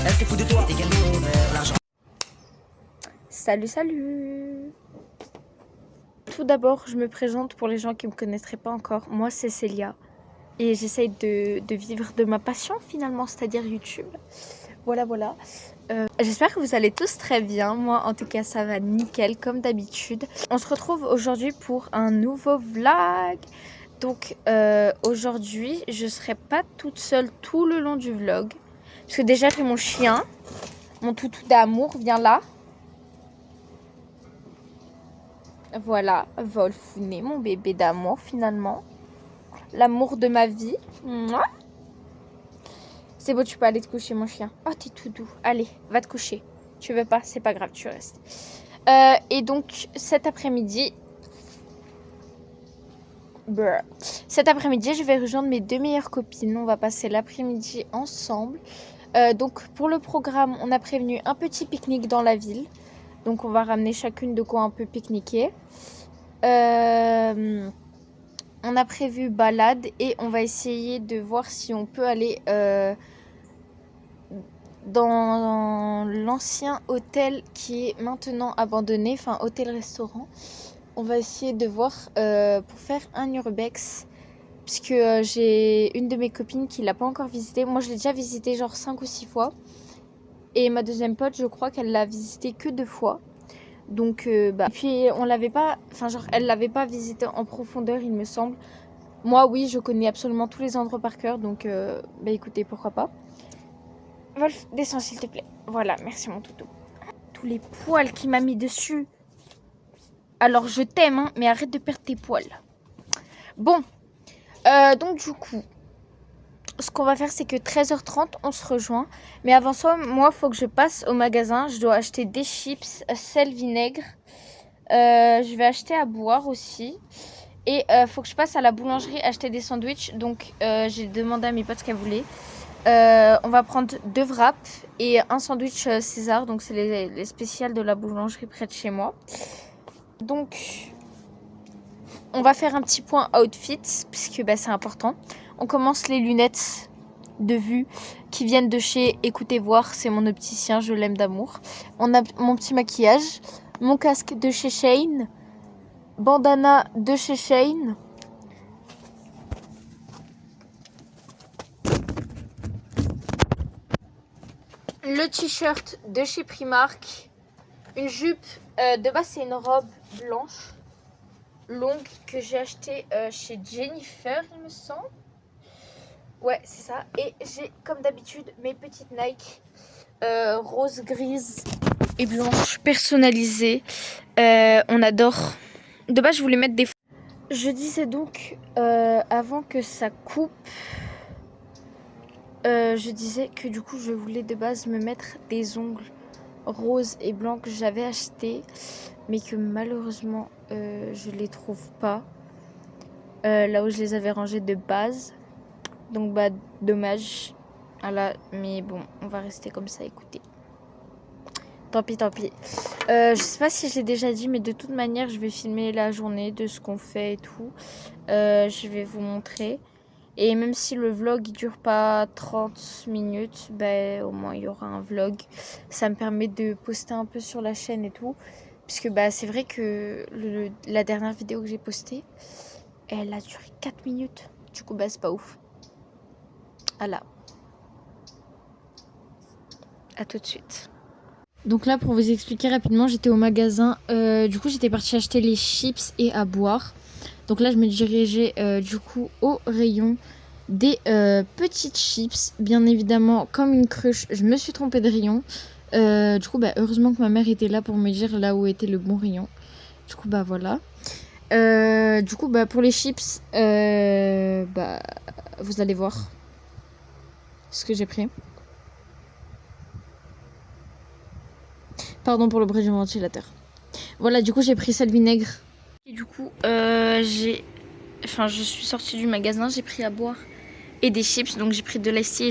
Elle se fout de toi, t'es qu'un l'argent. Salut, salut. Tout d'abord, je me présente pour les gens qui ne me connaîtraient pas encore. Moi, c'est Célia. Et j'essaye de vivre de ma passion finalement, c'est-à-dire YouTube. Voilà. J'espère que vous allez tous très bien. Moi, en tout cas, ça va nickel, comme d'habitude. On se retrouve aujourd'hui pour un nouveau vlog. Donc, aujourd'hui, je ne serai pas toute seule tout le long du vlog. Parce que déjà, j'ai mon chien. Mon toutou d'amour, viens là. Voilà, Wolfounet, mon bébé d'amour finalement. L'amour de ma vie. Mouah. C'est beau, tu peux aller te coucher mon chien. Oh, t'es tout doux. Allez, va te coucher. Tu veux pas, c'est pas grave, tu restes. Et donc, cet après-midi, je vais rejoindre mes deux meilleures copines. On va passer l'après-midi ensemble. Donc, pour le programme, on a prévenu un petit pique-nique dans la ville. Donc, on va ramener chacune de quoi un peu pique-niquer. On a prévu balade et on va essayer de voir si on peut aller dans l'ancien hôtel qui est maintenant abandonné, enfin hôtel-restaurant. On va essayer de voir pour faire un urbex, puisque j'ai une de mes copines qui l'a pas encore visité. Moi, je l'ai déjà visité genre 5 ou 6 fois. Et ma deuxième pote, je crois qu'elle l'a visité que 2 fois. Donc, et puis on l'avait pas, enfin genre elle l'avait pas visité en profondeur, il me semble. Moi, oui, je connais absolument tous les endroits par cœur, donc écoutez, pourquoi pas. Wolf, descends s'il te plaît. Voilà, merci mon toutou. Tous les poils qu'il m'a mis dessus. Alors je t'aime, hein, mais arrête de perdre tes poils. Bon, donc du coup, ce qu'on va faire, c'est que 13h30, on se rejoint. Mais avant ça, moi, il faut que je passe au magasin. Je dois acheter des chips, sel, vinaigre. Je vais acheter à boire aussi. Et faut que je passe à la boulangerie acheter des sandwichs. Donc, j'ai demandé à mes potes ce qu'elles voulaient. On va prendre 2 wraps et un sandwich César. Donc, c'est les spéciales de la boulangerie près de chez moi. Donc, on va faire un petit point outfit, puisque c'est important. On commence les lunettes de vue qui viennent de chez Écoutez Voir. C'est mon opticien, je l'aime d'amour. On a mon petit maquillage, mon casque de chez Shane, bandana de chez Shane. Le t-shirt de chez Primark. Une jupe, de base c'est une robe blanche longue que j'ai acheté chez Jennifer, il me semble. Ouais, c'est ça. Et j'ai, comme d'habitude, mes petites Nike rose, grise et blanche personnalisées. On adore. De base, je voulais mettre des... Je disais donc, avant que ça coupe, je disais que du coup, je voulais de base me mettre des ongles roses et blancs que j'avais achetés, mais que malheureusement, je les trouve pas là où je les avais rangés de base. Donc dommage. Voilà, mais bon, on va rester comme ça, écoutez. Tant pis. Je sais pas si je l'ai déjà dit, mais de toute manière, je vais filmer la journée de ce qu'on fait et tout. Je vais vous montrer. Et même si le vlog il dure pas 30 minutes, au moins il y aura un vlog. Ça me permet de poster un peu sur la chaîne et tout. Puisque c'est vrai que la dernière vidéo que j'ai postée, elle a duré 4 minutes. Du coup, c'est pas ouf. Voilà. À tout de suite. Donc là, pour vous expliquer rapidement, j'étais au magasin. Du coup, j'étais partie acheter les chips et à boire. Donc là, je me dirigeais du coup au rayon des petites chips. Bien évidemment, comme une cruche, je me suis trompée de rayon. Du coup, heureusement que ma mère était là pour me dire là où était le bon rayon. Du coup, voilà. Du coup, pour les chips, vous allez voir ce que j'ai pris. Pardon pour le bruit du ventilateur. Voilà, du coup, j'ai pris sel vinaigre. Et du coup, je suis sortie du magasin, j'ai pris à boire et des chips. Donc, j'ai pris de l'ice et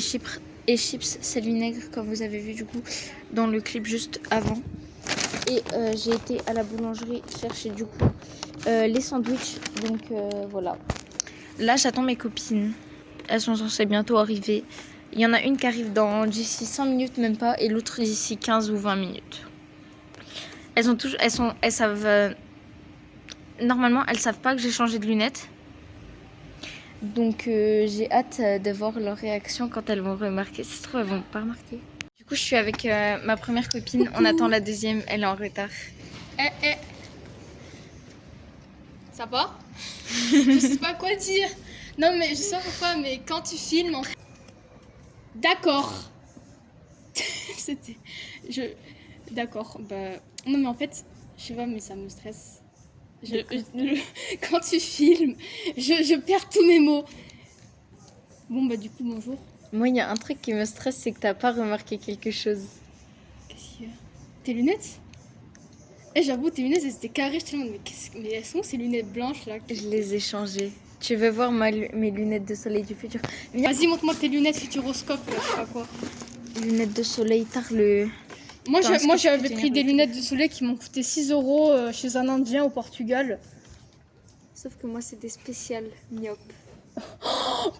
chips sel vinaigre, comme vous avez vu, du coup, dans le clip juste avant. Et j'ai été à la boulangerie chercher, du coup, les sandwichs. Donc, voilà. Là, j'attends mes copines. Elles sont censées bientôt arriver. Il y en a une qui arrive d'ici 5 minutes, même pas, et l'autre d'ici 15 ou 20 minutes. Elles savent... normalement, elles savent pas que j'ai changé de lunettes. Donc j'ai hâte de voir leur réaction quand elles vont remarquer. Si ça se trouve, elles vont pas remarquer. Du coup, je suis avec ma première copine. On attend la deuxième, elle est en retard. Ça va? Je sais pas quoi dire. Non mais je sais pas pourquoi, mais quand tu filmes... D'accord. C'était... D'accord, bah... Non mais en fait, je sais pas, mais ça me stresse. Quand tu filmes, je perds tous mes mots. Bon bah du coup, bonjour. Moi, il y a un truc qui me stresse, c'est que t'as pas remarqué quelque chose. Qu'est-ce qu'il y a? Tes lunettes? J'avoue, tes lunettes, elles étaient carrées. Je te demande, mais elles sont ces lunettes blanches là? Je les ai changées. Tu veux voir mes lunettes de soleil du futur? Vas-y, montre-moi tes lunettes futuroscope, là, je sais pas quoi. Lunettes de soleil, tard le... Moi, j'avais pris des lunettes de soleil qui m'ont coûté 6 € chez un Indien au Portugal. Sauf que moi, c'est des spéciales myopes.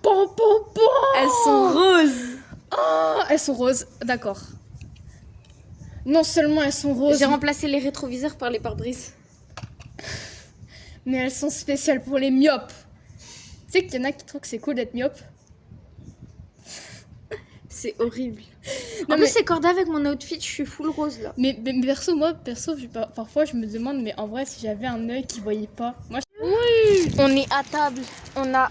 Pom, pom, pom. Elles sont roses. Oh, elles sont roses, d'accord. Non seulement elles sont roses, J'ai remplacé les rétroviseurs par les pare-brises. mais elles sont spéciales pour les myopes. Tu sais qu'il y en a qui trouvent que c'est cool d'être myope. C'est horrible. Non, En mais- plus, c'est cordé avec mon outfit, je suis full rose là. Mais perso, parfois je me demande, mais en vrai, si j'avais un œil qui voyait pas, moi. On est à table, on a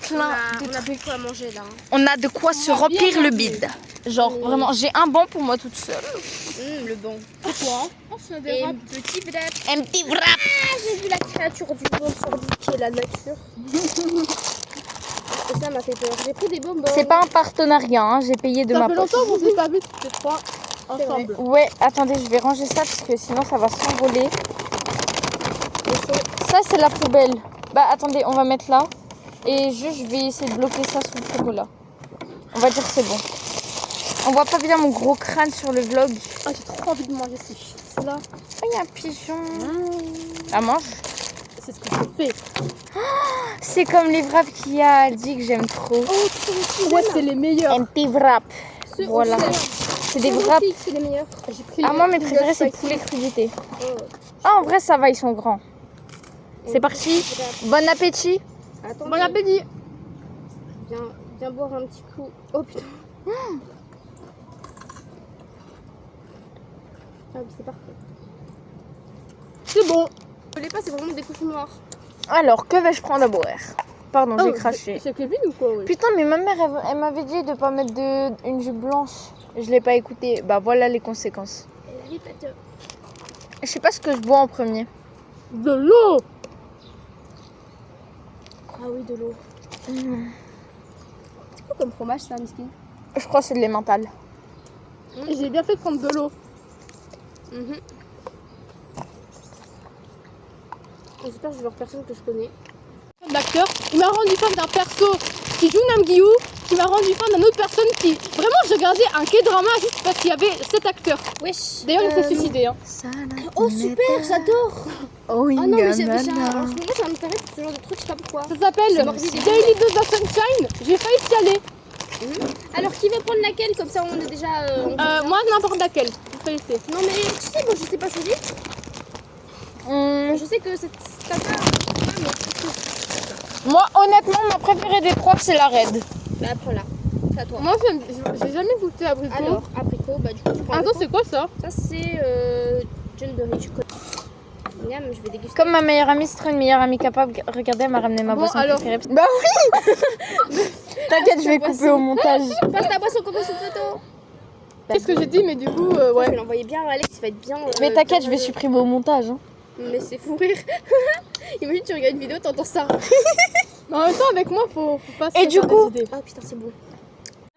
plein de trucs. Quoi à manger là. On a de quoi se remplir bien le mangé. bide. Genre, vraiment, j'ai un banc pour moi toute seule. Le bon. Pourquoi? Oh, c'est un Et dérap. petit peut-être. Un petit wrap. J'ai vu la créature du monde sordide qui est la nature. Et ça m'a fait peur. J'ai pris des bonbons. C'est pas un partenariat, hein, j'ai payé de Ça ma fait poche. longtemps qu'on s'est pas vu toutes les trois ensemble. Ouais, attendez, je vais ranger ça parce que sinon ça va s'envoler. Ça, c'est la poubelle. Bah, attendez, on va mettre là. Et juste, je vais essayer de bloquer ça sous le frigo là. On va dire que c'est bon. On voit pas bien mon gros crâne sur le vlog. Ah, j'ai trop envie de manger ces chips là. Oh, il y a un pigeon. La mange. C'est ce que je fais. C'est comme les wraps qu'il a dit que j'aime trop. Ouais, c'est les meilleurs. Un petit wrap. Ceux Voilà. au sel. C'est des Ceux wraps. aussi, c'est les meilleurs. J'ai pris Ah, les moi, mes Pringles préférés, c'est spicy. poulet crudité. Oh. Ah, en vrai, ça va, ils sont grands. C'est parti. Bon appétit. Attends. Bon appétit. Viens boire un petit coup. Oh putain. Ah, c'est parfait. C'est bon. Je voulais pas, c'est vraiment des couches noires. Alors, que vais-je prendre à boire? Pardon, j'ai Oh, craché. C'est Kevin ou quoi? Oui. Putain, mais ma mère, elle m'avait dit de pas mettre une jupe blanche. Je l'ai pas écouté. Bah, voilà les conséquences. Et la pâte. Je sais pas ce que je bois en premier. De l'eau. Ah oui, de l'eau. C'est quoi comme fromage ça, Miskin? Je crois que c'est de l'emmental. J'ai bien fait de prendre de l'eau. J'espère que je vais voir personne que je connais. D'acteur, il m'a rendu fan d'un perso qui joue Namgyu, qui m'a rendu fan d'une autre personne qui... Vraiment, je regardais un K-drama juste parce qu'il y avait cet acteur. Wesh. D'ailleurs, il s'est suicidé. Hein. Oh super, j'adore. Oh, oui, Ah non, mais j'ai en ce moment, ça me fait rire ce genre de truc, je sais pas pourquoi. Ça s'appelle Daily Dose of Sunshine. J'ai failli y aller. Alors qui veut prendre laquelle? Comme ça on est déjà... Moi, n'importe laquelle. Vous pouvez laisser. Non mais tu sais, moi je sais pas choisir. Je sais que c'est tata. Moi, honnêtement, ma préférée des trois, c'est la Red. Bah prends-la. C'est à toi. Moi, j'ai jamais goûté abricot. Alors, apricot, bah du coup tu prends Attends, c'est quoi ça? Ça c'est John Berry, je connais. Miam, je vais déguster. Comme ma meilleure amie, c'est trop une meilleure amie capable. Regardez, elle m'a ramené ma Bon, boisson alors. préférée. Bah oui. T'inquiète, je vais couper au montage. Passe ta boisson comme sur le photo. Qu'est-ce que j'ai dit? Mais du coup, Je ouais. vais l'envoyer bien à Alex, il va être bien... Mais t'inquiète, je vais bien- supprimer au montage. Hein. Mais c'est fou rire. Imagine tu regardes une vidéo, t'entends ça. Mais en même temps, avec moi, faut pas se Et du faire coup- des idées. Ah putain, c'est beau.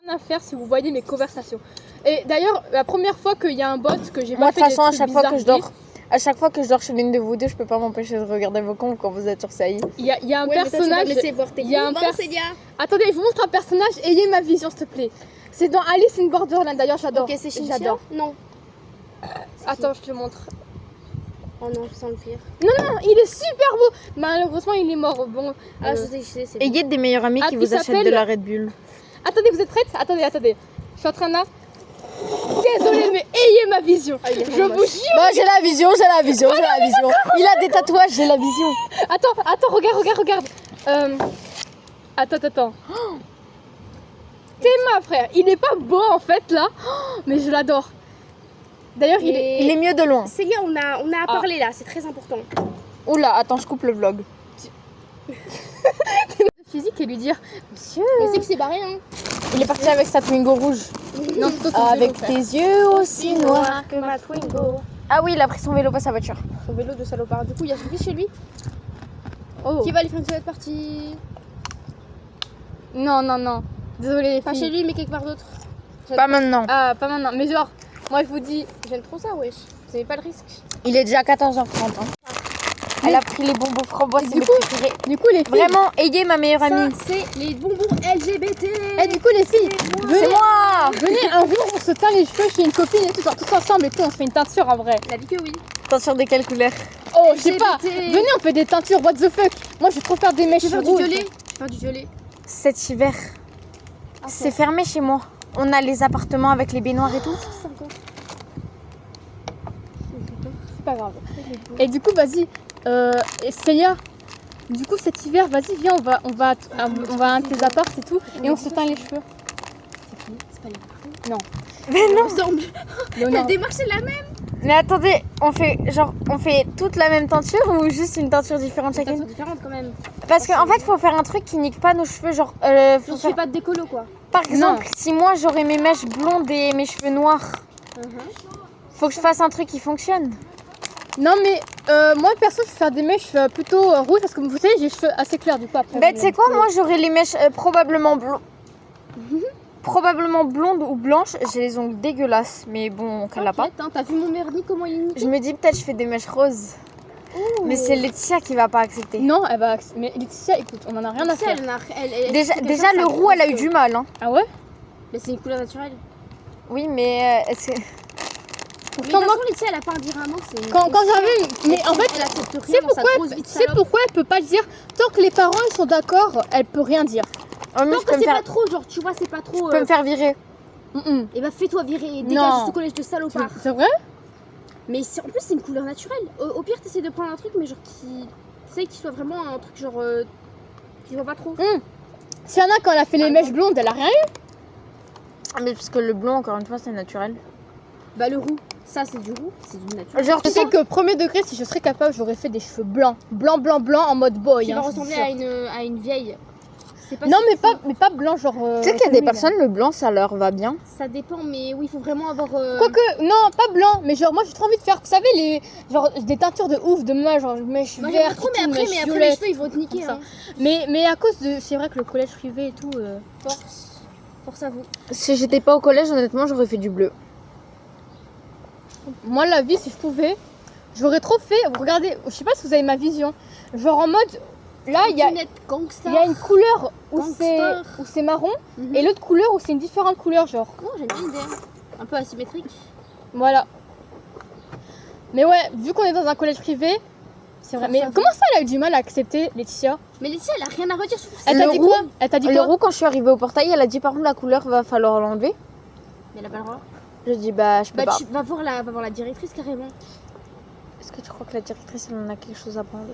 Rien à faire si vous voyez mes conversations. Et d'ailleurs, la première fois qu'il y a un bot que j'ai Moi, pas de fait toute façon, à des chaque trucs fois que je bizarres, dors, à chaque fois que je dors chez l'une de vous deux, je peux pas m'empêcher de regarder vos comptes quand vous êtes sur Saï. il y a un Ouais, mais toi, tu vas personnage. me laisser voir tes il y a un coups. pers- Bon, Célia. Attendez, je vous montre un personnage. Ayez ma vision, s'il te plaît. C'est dans Alice in Borderland. D'ailleurs, j'adore. Ok, c'est Chinchilla? J'adore. Non. Attends, je te montre. Oh non, je sens le pire. Non, il est super beau. Malheureusement, il est mort. Bon. Ah, je sais, c'est Ayez des meilleurs amis Ah, qui il vous achètent de s'appelle- la Red Bull. Attendez, vous êtes prêtes? Attendez. Je suis en train de... Désolée, mais ayez ma vision. Je vous jure. Bah, j'ai la vision. Il a des tatouages, j'ai la vision. Attends, regarde. Attends. Théma, frère. Il est pas beau en fait là, mais je l'adore. D'ailleurs, il est mieux de loin. C'est bien, on a à parler là, c'est très important. Oula, attends, je coupe le vlog. physique et lui dire Monsieur. Mais c'est que c'est barré, hein. Il est parti avec sa Twingo rouge. Non, c'est toi Avec tes yeux aussi noirs. que ma Twingo. Ah oui, il a pris son vélo, pas sa voiture. Son vélo de salopard. Du coup, il y a son fils chez lui. Oh. Qui va lui faire une soirée de partie. Non. Désolée les Pas filles. chez lui, mais quelque part d'autre. Pas maintenant. Ah, pas maintenant. Mais genre, moi je vous dis. J'aime trop ça, wesh. Vous avez pas le risque. Il est déjà 14h30. Hein. Elle a pris les bonbons framboises, c'est du mes coup- préférés. Du coup, les filles. Vraiment, ayez ma meilleure amie. Ça, c'est les bonbons LGBT. Et du coup, les filles, C'est venez, moi. venez un jour, on se teint les cheveux chez une copine et tout, genre tous ensemble et tout, on se fait une teinture en vrai. La vie que oui. Attention de quelle couleur? Oh, je sais pas. LGBT. Venez, on fait des teintures, what the fuck. Moi, je vais trop faire des mèches Je vais faire du rouges. violet. Je vais faire du violet. Cet hiver, c'est fermé chez moi. On a les appartements avec les baignoires et tout. C'est encore. C'est pas grave. Et du coup, vas-y, Célia, du coup, cet hiver, vas-y, viens, on va à un de tes apparts et tout, et on se teint les cheveux. C'est pas les parents. Mais non. Ensemble. La Léonard. démarche c'est la même. Mais attendez, on fait toute la même teinture ou juste une teinture différente Elles sont chacune? différentes quand même. Parce qu'en fait, faut faire un truc qui nique pas nos cheveux. Genre, faut Je fais faire- pas de décolo quoi. par exemple, si moi j'aurais mes mèches blondes et mes cheveux noirs, faut que je fasse un truc qui fonctionne. Non, mais moi, perso, je vais faire des mèches plutôt rouges parce que vous savez, j'ai les cheveux assez clairs du coup après. Bah, tu sais quoi, moi j'aurais les mèches probablement blondes. Probablement blondes ou blanches. J'ai les ongles dégueulasses, mais bon, qu'elle l'a pas. T'inquiète, hein, t'as vu mon merdi comment il est nickel. Je me dis peut-être je fais des mèches roses. Mais c'est Laetitia qui va pas accepter. Non, elle va. Mais Laetitia, écoute, on en a rien à faire. Déjà le roux, elle a eu du mal. Hein. Ah ouais? Mais c'est une couleur naturelle. Oui, mais c'est... Mais de toute Pourtant, moi, façon, Laetitia, elle a pas à dire un non. C'est quand j'avais. Mais en fait, elle accepte rien c'est dans sa grosse vie de c'est salope. pourquoi elle peut pas dire. Tant que les parents ils sont d'accord, elle peut rien dire. Oh, mais Tant je que peux me c'est pas faire... trop, genre tu vois, c'est pas trop. je peux me faire virer. Et bah fais-toi virer et Non. dégage de ce collège de salopard. C'est vrai? Mais en plus, c'est une couleur naturelle. Au pire, t'essaies de prendre un truc, mais genre qui. Tu sais, qui soit vraiment un truc genre. Qui voit pas trop. S'il y en a quand elle a fait les mèches blondes, elle a rien eu. Mais parce que le blond, encore une fois, c'est naturel. Bah, le roux, ça c'est du roux, c'est du naturel. Genre, Tu sais que premier degré, si je serais capable, j'aurais fait des cheveux blancs. Blanc en mode boy. Qui hein, va je te ressembler jure. à une vieille. C'est pas Non, si fou. mais pas blanc, genre. tu sais qu'il y a des comme lui, là. personnes, le blanc, ça leur va bien. Ça dépend, mais oui, il faut vraiment avoir. Quoique, non, pas blanc, mais genre, moi j'ai trop envie de faire, vous savez, genre, des teintures de ouf de moi, genre mèches Moi j'aimerais vertes, trop, mais et tout, après, mèches mes violettes. cheveux ils vont te niquer. comme ça. Hein. Mais à cause de. C'est vrai que le collège privé et tout. Force à vous. Si j'étais pas au collège, honnêtement, j'aurais fait du bleu. Moi, la vie, si je pouvais, j'aurais trop fait. Regardez, je sais pas si vous avez ma vision. Genre en mode. Là, il y a une couleur où Gangster. c'est marron Mhm. et l'autre couleur où c'est une différente couleur, genre. Non, j'aime bien l'idée. Un peu asymétrique. Voilà. Mais ouais, vu qu'on est dans un collège privé, c'est vrai. Ça, Mais ça, comment ça, elle a eu du mal à accepter Laetitia? Mais Laetitia, elle a rien à redire sur Elle Le t'a dit roux, quoi? Elle t'a dit Le quoi? roux, quand je suis arrivée au portail, elle a dit par contre la couleur, va falloir l'enlever. Mais elle a pas le droit. Je dis bah je peux Bah, pas. tu vas voir la directrice carrément. Est-ce que tu crois que la directrice elle en a quelque chose à parler?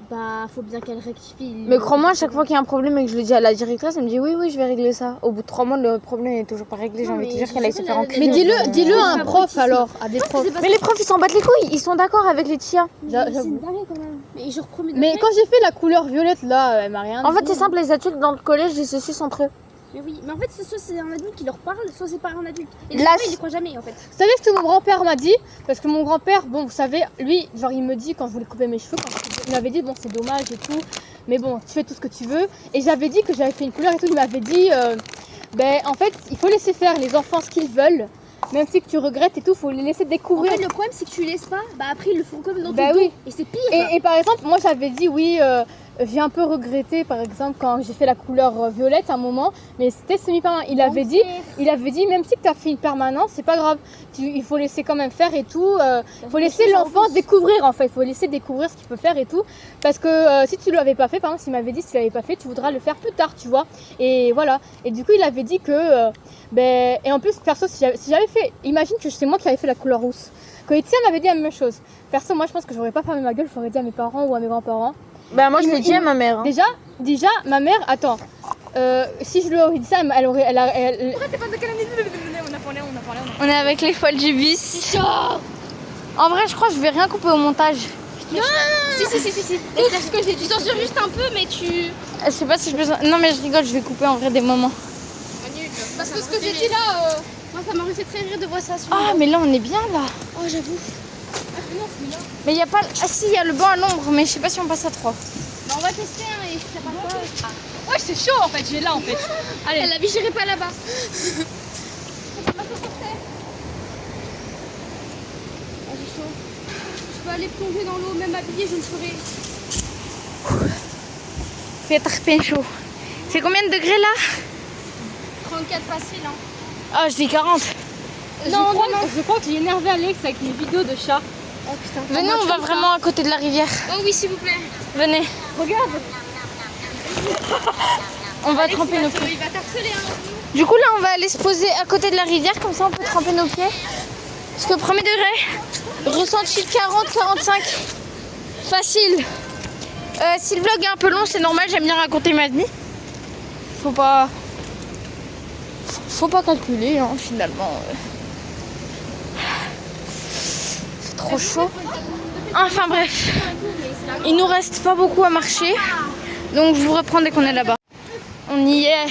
Bah, faut bien qu'elle rectifie. Mais crois-moi, à chaque fois qu'il y a un problème et que je le dis à la directrice, elle me dit oui, je vais régler ça. Au bout de 3 mois, le problème n'est toujours pas réglé. J'ai Non, envie de te mais dire qu'elle aille se je faire sais enculer. Mais dis-le à un prof favoritisme. alors, à des profs. Mais les profs ils s'en battent les couilles, ils sont d'accord avec les tiens. C'est J'avoue. une dinguerie quand même. Mais genre, premier Mais degré. quand j'ai fait la couleur violette là, elle m'a rien En dit. fait, c'est simple, les adultes dans le collège ils se sucent entre eux. Mais oui, mais en fait, soit c'est un adulte qui leur parle, soit c'est pas un adulte. Et Là, les enfants, ils y croient jamais en fait. Vous savez ce que mon grand-père m'a dit? Parce que mon grand-père, bon, vous savez, lui, genre, il me dit quand je voulais couper mes cheveux, il m'avait dit, bon, c'est dommage et tout, mais bon, tu fais tout ce que tu veux. Et j'avais dit que j'avais fait une couleur et tout, il m'avait dit, ben, en fait, il faut laisser faire les enfants ce qu'ils veulent, même si que tu regrettes et tout, faut les laisser En découvrir. fait, le problème, c'est que tu laisses pas, bah après, ils le font comme dans Bah ton dos. oui. Et c'est pire. Et par exemple, moi, j'avais dit, oui, j'ai un peu regretté par exemple quand j'ai fait la couleur violette à un moment, mais c'était semi-permanent. Il avait dit même si tu as fait une permanence, c'est pas grave. Il faut laisser quand même faire et tout. Il faut laisser l'enfant découvrir en fait. Il faut laisser découvrir ce qu'il peut faire et tout. Parce que si tu ne l'avais pas fait, par exemple, s'il m'avait dit si tu l'avais pas fait, tu voudras le faire plus tard, tu vois. Et voilà. Et du coup, il avait dit que. Et en plus, perso, si j'avais fait. Imagine que c'est moi qui avais fait la couleur rousse. Quand Étienne m'avait dit la même chose. Perso, moi je pense que j'aurais pas fermé ma gueule, j'aurais dit à mes parents ou à mes grands-parents. Bah moi je l'ai dit à ma mère. Déjà, ma mère, attends, si je lui aurais dit ça, elle aurait. On est avec les folles du bus. En vrai, je crois que je vais rien couper au montage. Si. C'est ce que j'ai dit. Tu censures juste un peu, mais tu. Je sais pas si je besoin. Non mais je rigole, je vais couper en vrai des moments. Parce que ce que j'ai dit là, moi ça m'a fait très rire de voir ça. Ah mais là on est bien là. Oh, j'avoue. Mais il y a pas. Ah si, il y a le banc à l'ombre, mais je sais pas si on passe à 3. Bah, on va tester et si ça passe pas. Ouais, c'est chaud en fait, j'ai là en fait. Allez. Elle a vu, j'irai pas là-bas. J'ai chaud. Je peux aller plonger dans l'eau, même habillée, je le ferai. Fait très chaud. C'est combien de degrés là? 34 facile, hein. Ah, je dis 40. Je crois que j'ai énervé Alex avec mes vidéos de chat. Oh putain. Venez, on va vraiment à côté de la rivière. Oh oui, s'il vous plaît. Venez. Regarde. On va tremper nos pieds. Il va t'harceler, hein. Du coup, là, on va aller se poser à côté de la rivière, comme ça on peut tremper nos pieds. Parce que premier degré, ressenti 40-45. Facile. Si le vlog est un peu long, c'est normal, j'aime bien raconter ma vie. Faut pas calculer, hein, finalement. C'est trop chaud. Enfin bref, il nous reste pas beaucoup à marcher. Donc je vous reprends dès qu'on est là-bas. On y est.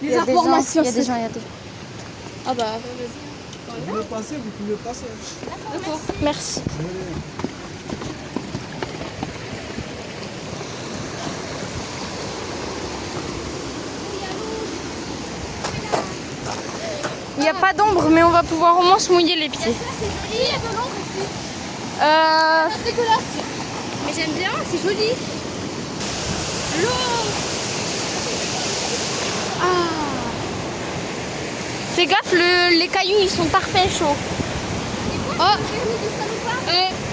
Les informations. Il y a des gens. Ah bah, Vous voulez passer, vous pouvez passer. Merci. Il n'y a pas d'ombre, mais on va pouvoir au moins se mouiller les pieds. Il y a de l'ombre ici. Euh, Dégueulasse. Mais j'aime bien, c'est joli. L'eau. Fais gaffe, les cailloux ils sont parfaits chauds. Oh,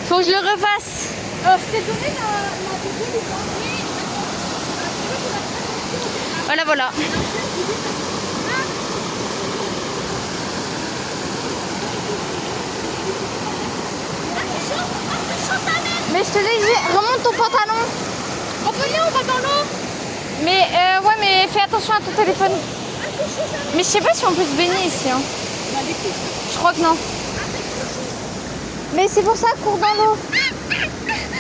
faut que je le refasse. Je t'ai donné la vidéo du premier. Voilà. Mais je te l'ai dit, remonte ton pantalon. Oh, venez, on va dans l'eau. Mais ouais, mais fais attention à ton téléphone. Mais je sais pas si on peut se baigner ici. Hein. Je crois que non. Mais c'est pour ça, cours dans l'eau.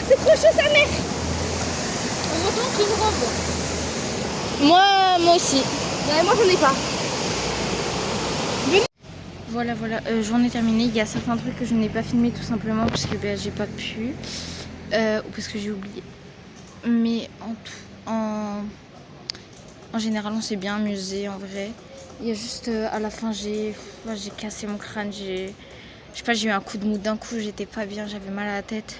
C'est trop chaud, sa mère. Heureusement qu'il nous robe. Moi aussi. Ouais, moi, j'en ai pas. Voilà, journée terminée. Il y a certains trucs que je n'ai pas filmé tout simplement parce que j'ai pas pu. Ou parce que j'ai oublié. Mais en général, on s'est bien amusé en vrai. Il y a juste à la fin, j'ai cassé mon crâne. Je sais pas, j'ai eu un coup de mou d'un coup, j'étais pas bien, j'avais mal à la tête.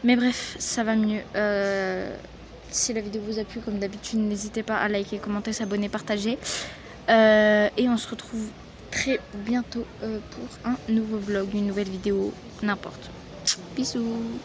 Mais bref, ça va mieux. Si la vidéo vous a plu, comme d'habitude, n'hésitez pas à liker, commenter, s'abonner, partager. Et on se retrouve très bientôt pour un nouveau vlog, une nouvelle vidéo, n'importe. Bisous.